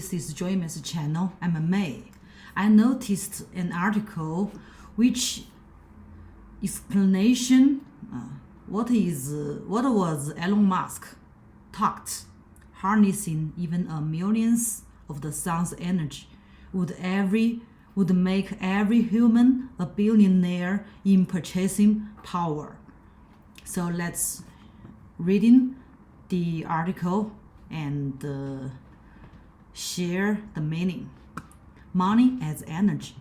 This is Joyma's channel. I'm May. I noticed an article which explanation what was Elon Musk talked harnessing even a millions of the sun's energy would make every human a billionaire in purchasing power. So let's reading the article and share the meaning. Money as energy,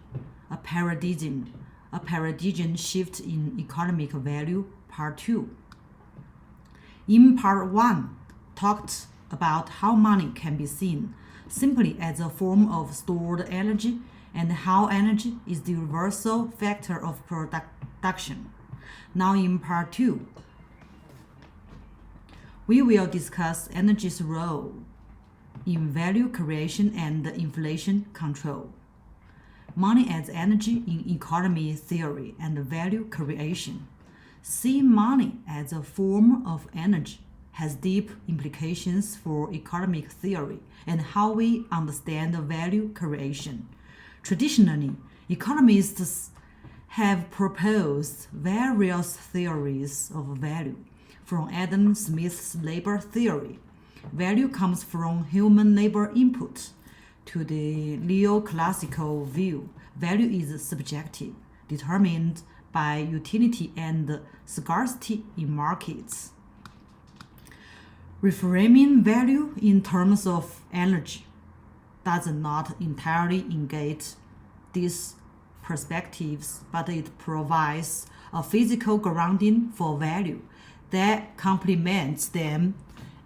a paradigm shift in economic value, part 2. In part 1, talked about how money can be seen simply as a form of stored energy and how energy is the universal factor of production. Now in part 2, we will discuss energy's role in value creation and inflation control. Money as energy in economy theory and value creation. Seeing money as a form of energy has deep implications for economic theory and how we understand value creation. Traditionally, economists have proposed various theories of value. From Adam Smith's labor theory, value comes from human labor input. To the neoclassical view, value is subjective, determined by utility and scarcity in markets. Reframing value in terms of energy does not entirely negate these perspectives, but it provides a physical grounding for value that complements them.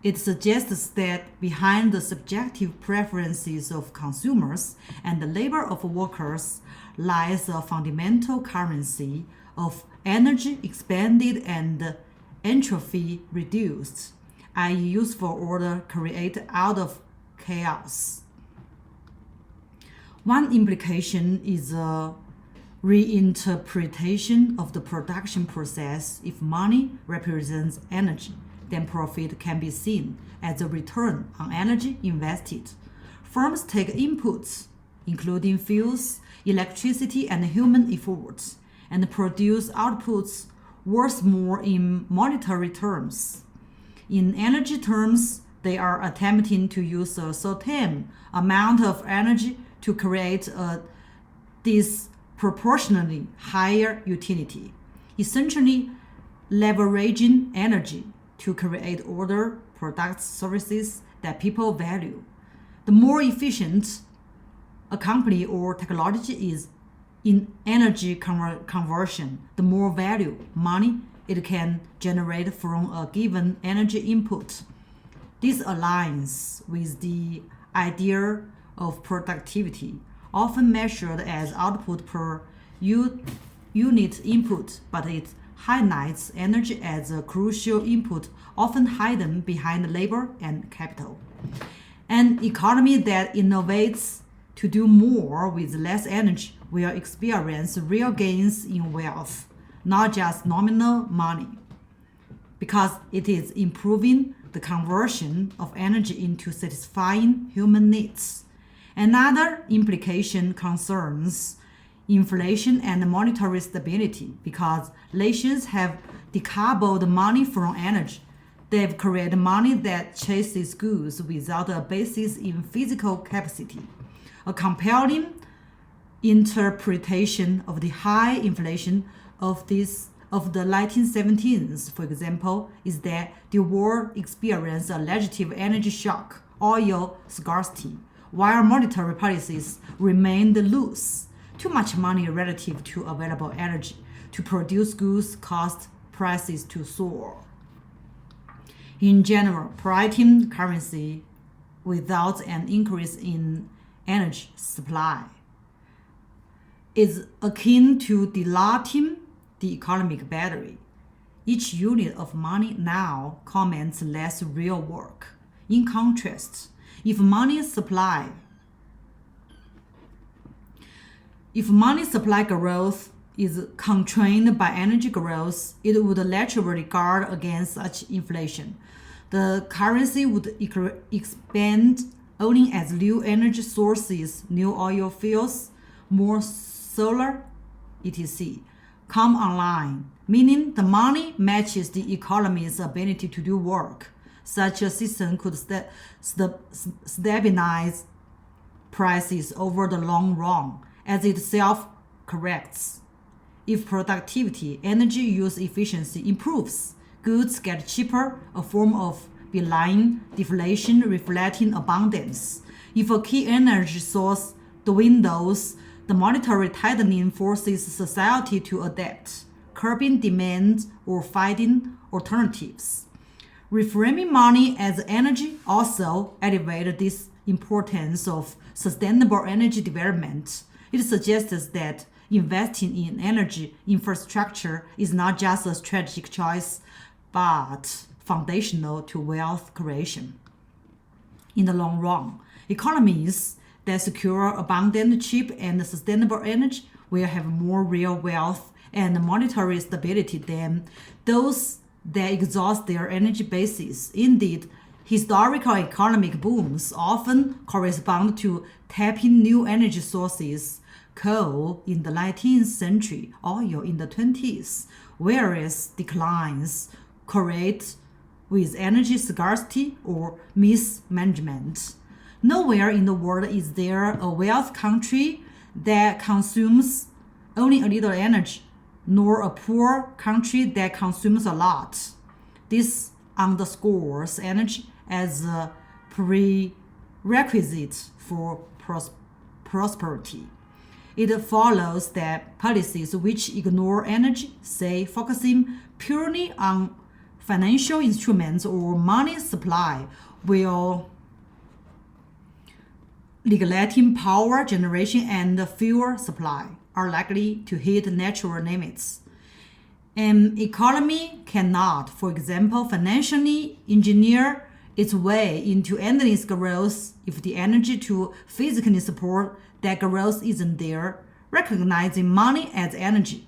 It suggests that behind the subjective preferences of consumers and the labor of workers lies a fundamental currency of energy expended and entropy reduced, i.e. useful order created out of chaos. One implication is a reinterpretation of the production process. If money represents energy, then profit can be seen as a return on energy invested. Firms take inputs, including fuels, electricity, and human efforts, and produce outputs worth more in monetary terms. In energy terms, they are attempting to use a certain amount of energy to create a disproportionately higher utility, essentially leveraging energy to create order, products, services that people value. The more efficient a company or technology is in energy conversion, the more value, money, it can generate from a given energy input. This aligns with the idea of productivity, often measured as output per unit input, but it highlights energy as a crucial input, often hidden behind labor and capital. An economy that innovates to do more with less energy will experience real gains in wealth, not just nominal money, because it is improving the conversion of energy into satisfying human needs. Another implication concerns inflation and monetary stability. Because nations have decoupled money from energy, they've created money that chases goods without a basis in physical capacity. A compelling interpretation of the high inflation of the 1970s, for example, is that the world experienced a legislative energy shock, oil scarcity, while monetary policies remained loose. Too much money relative to available energy to produce goods caused prices to soar. In general, printing currency without an increase in energy supply is akin to dilating the economic battery. Each unit of money now commands less real work. In contrast, if money supply growth is constrained by energy growth, it would naturally guard against such inflation. The currency would expand only as new energy sources, new oil fields, more solar, etc. come online, meaning the money matches the economy's ability to do work. Such a system could stabilize prices over the long run as it self-corrects. If productivity, energy use efficiency improves, goods get cheaper, a form of benign deflation reflecting abundance. If a key energy source dwindles, the monetary tightening forces society to adapt, curbing demand or finding alternatives. Reframing money as energy also elevates this importance of sustainable energy development. It suggests that investing in energy infrastructure is not just a strategic choice, but foundational to wealth creation. In the long run, economies that secure abundant, cheap, and sustainable energy will have more real wealth and monetary stability than those that exhaust their energy bases. Indeed, historical economic booms often correspond to tapping new energy sources, coal in the 19th century, oil in the 20th, whereas declines correlate with energy scarcity or mismanagement. Nowhere in the world is there a wealth country that consumes only a little energy, nor a poor country that consumes a lot. This underscores energy as a prerequisite for prosperity. It follows that policies which ignore energy, say focusing purely on financial instruments or money supply, will neglecting power generation and fuel supply, are likely to hit natural limits. An economy cannot, for example, financially engineer its way into endless growth if the energy to physically support that growth isn't there. Recognizing money as energy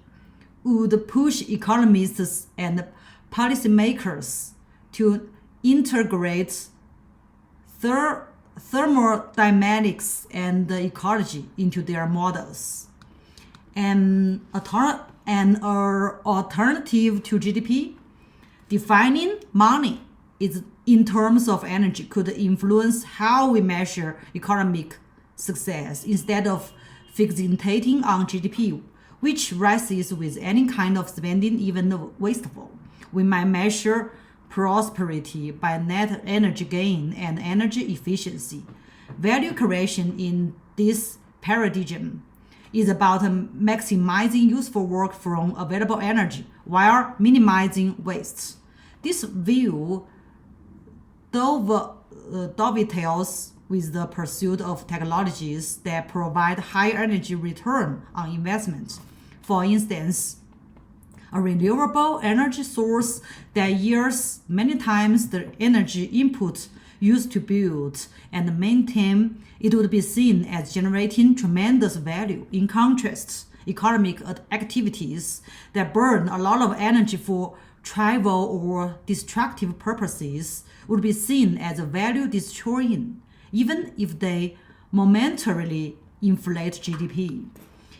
would push economists and policymakers to integrate thermodynamics and ecology into their models. An alternative to GDP, defining money is in terms of energy, could influence how we measure economic success instead of fixating on GDP, which rises with any kind of spending, even wasteful. We might measure prosperity by net energy gain and energy efficiency. Value creation in this paradigm is about maximizing useful work from available energy while minimizing waste. This view dovetails with the pursuit of technologies that provide high energy return on investment. For instance, a renewable energy source that yields many times the energy input used to build and maintain it would be seen as generating tremendous value. In contrast, economic activities that burn a lot of energy for trivial or destructive purposes would be seen as value destroying, even if they momentarily inflate GDP.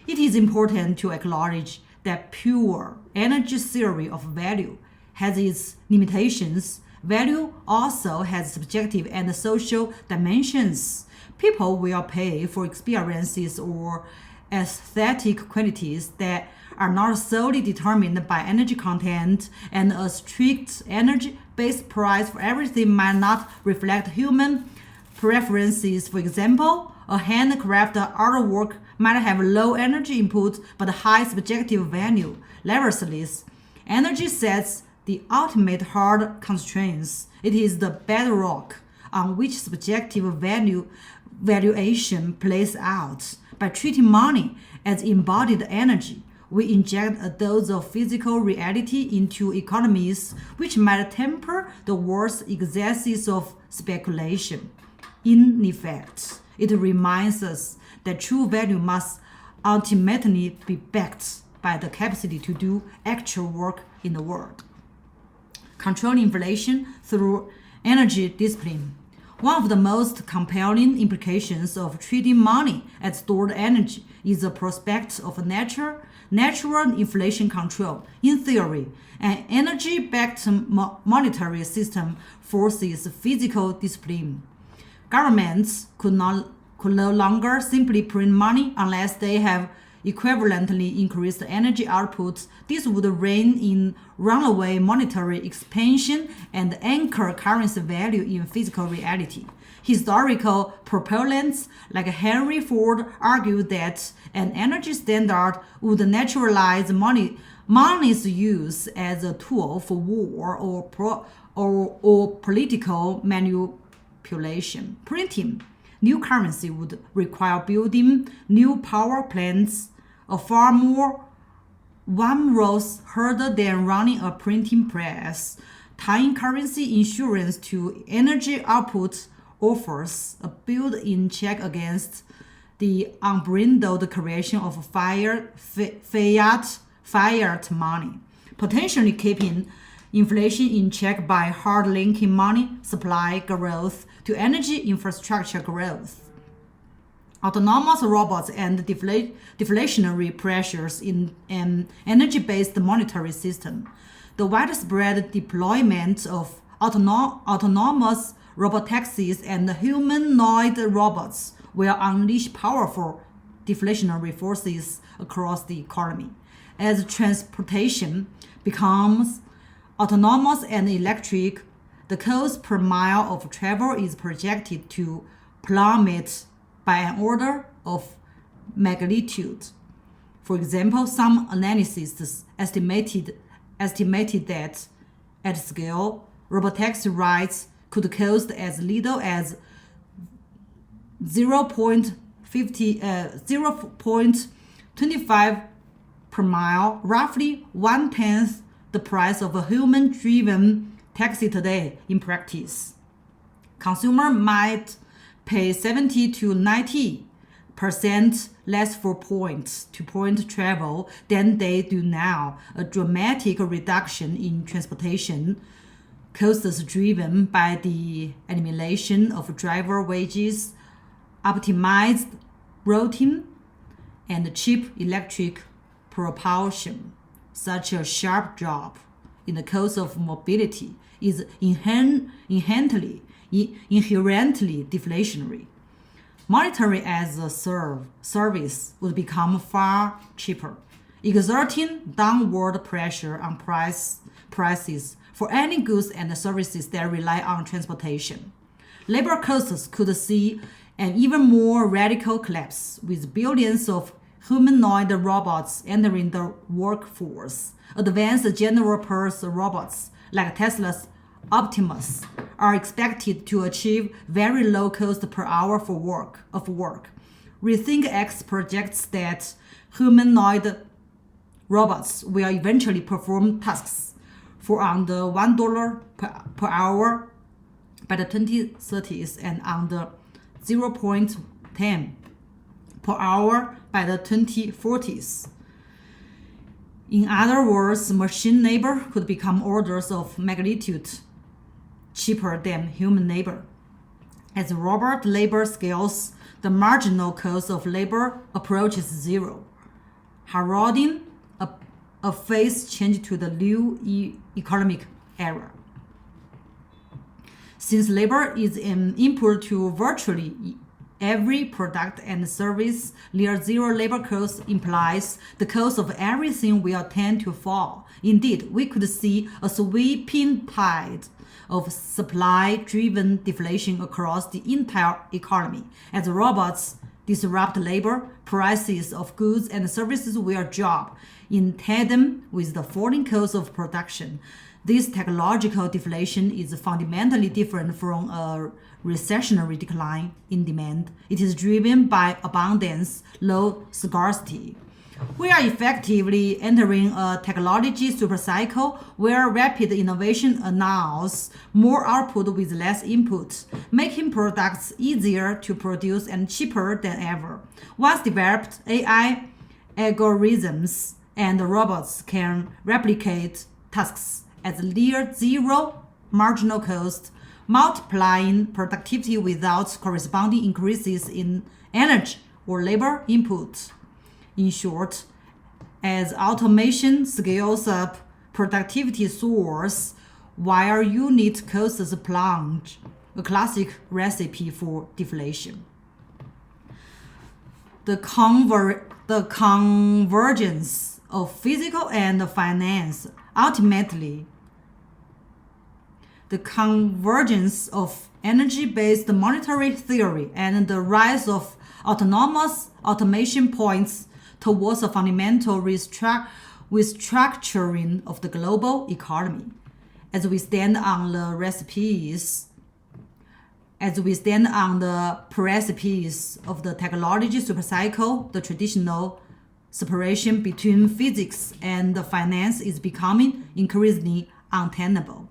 It is important to acknowledge that pure energy theory of value has its limitations. Value also has subjective and social dimensions. People will pay for experiences or aesthetic qualities that are not solely determined by energy content, and a strict energy-based price for everything might not reflect human preferences. For example, a handcrafted artwork might have low energy input but high subjective value. Nevertheless, energy sets the ultimate hard constraints. It is the bedrock on which subjective valuation plays out. By treating money as embodied energy, we inject a dose of physical reality into economies which might temper the world's excesses of speculation. In effect, it reminds us that true value must ultimately be backed by the capacity to do actual work in the world. Controlling inflation through energy discipline. One of the most compelling implications of treating money as stored energy is the prospect of natural inflation control. In theory, an energy-backed monetary system forces physical discipline. Governments could no longer simply print money unless they have equivalently increased energy output. This would rein in runaway monetary expansion and anchor currency value in physical reality. Historical proponents like Henry Ford argued that an energy standard would naturalize money's use as a tool for war or political manipulation. Printing new currency would require building new power plants, a far more onerous hurdle than running a printing press. Tying currency insurance to energy output offers a built-in check against the unbridled creation of fiat money, potentially keeping inflation in check by hard linking money supply growth to energy infrastructure growth. Autonomous robots and deflationary pressures in an energy-based monetary system. The widespread deployment of autonomous robotaxis and humanoid robots will unleash powerful deflationary forces across the economy. As transportation becomes autonomous and electric, the cost per mile of travel is projected to plummet by an order of magnitude. For example, some analysts estimated that at scale, robotaxi rides could cost as little as 0.25 per mile, roughly 1/10 the price of a human-driven taxi today in practice. Consumer might pay 70 to 90% less for point-to-point travel than they do now, a dramatic reduction in transportation costs driven by the elimination of driver wages, optimized routing, and cheap electric propulsion. Such a sharp drop in the cost of mobility is inherently deflationary. Monetary as a service would become far cheaper, exerting downward pressure on prices for any goods and services that rely on transportation. Labor costs could see an even more radical collapse, with billions of humanoid robots entering the workforce. Advanced general-purpose robots like Tesla's Optimus are expected to achieve very low cost per hour of work. Rethink X projects that humanoid robots will eventually perform tasks for under $1 per hour by the 2030s and under 0.10 per hour by the 2040s. In other words, machine labor could become orders of magnitude cheaper than human labor. As robot labor scales, the marginal cost of labor approaches zero, heralding a phase change to the new economic era. Since labor is an input to virtually every product and service, near zero labor cost implies the cost of everything will tend to fall. Indeed, we could see a sweeping tide of supply-driven deflation across the entire economy. As robots disrupt labor, prices of goods and services will drop in tandem with the falling cost of production. This technological deflation is fundamentally different from a recessionary decline in demand. It is driven by abundance, low scarcity. We are effectively entering a technology supercycle where rapid innovation allows more output with less input, making products easier to produce and cheaper than ever. Once developed, AI algorithms and robots can replicate tasks at near zero marginal cost multiplying productivity without corresponding increases in energy or labor input. In short, as automation scales up, productivity soars while unit costs plunge, a classic recipe for deflation. The convergence of physical and finance ultimately the convergence of energy-based monetary theory and the rise of autonomous automation points towards a fundamental restructuring of the global economy. As we stand on the precipice of the technology supercycle, the traditional separation between physics and finance is becoming increasingly untenable.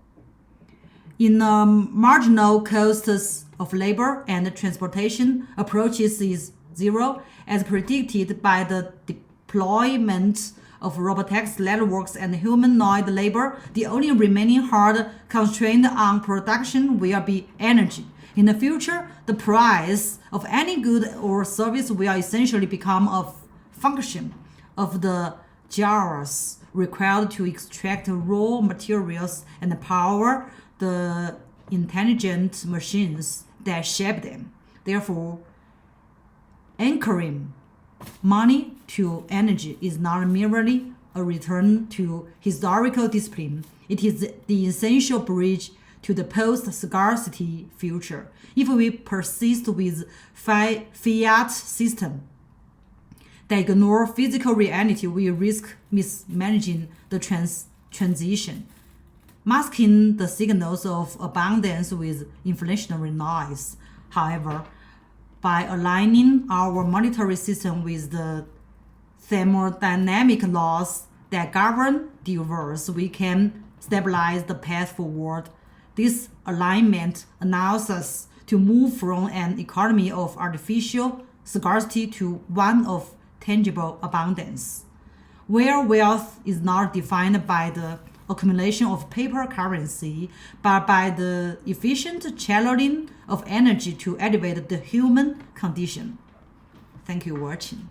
In the marginal costs of labor and transportation approaches is zero, as predicted by the deployment of robotics networks and humanoid labor. The only remaining hard constraint on production will be energy. In the future, the price of any good or service will essentially become a function of the joules required to extract raw materials and power the intelligent machines that shape them. Therefore, anchoring money to energy is not merely a return to historical discipline. It is the essential bridge to the post-scarcity future. If we persist with fiat system that ignore physical reality, we risk mismanaging the transition, masking the signals of abundance with inflationary noise. However, by aligning our monetary system with the thermodynamic laws that govern the universe, we can stabilize the path forward. This alignment allows us to move from an economy of artificial scarcity to one of tangible abundance, where wealth is not defined by the accumulation of paper currency, but by the efficient channeling of energy to elevate the human condition. Thank you for watching.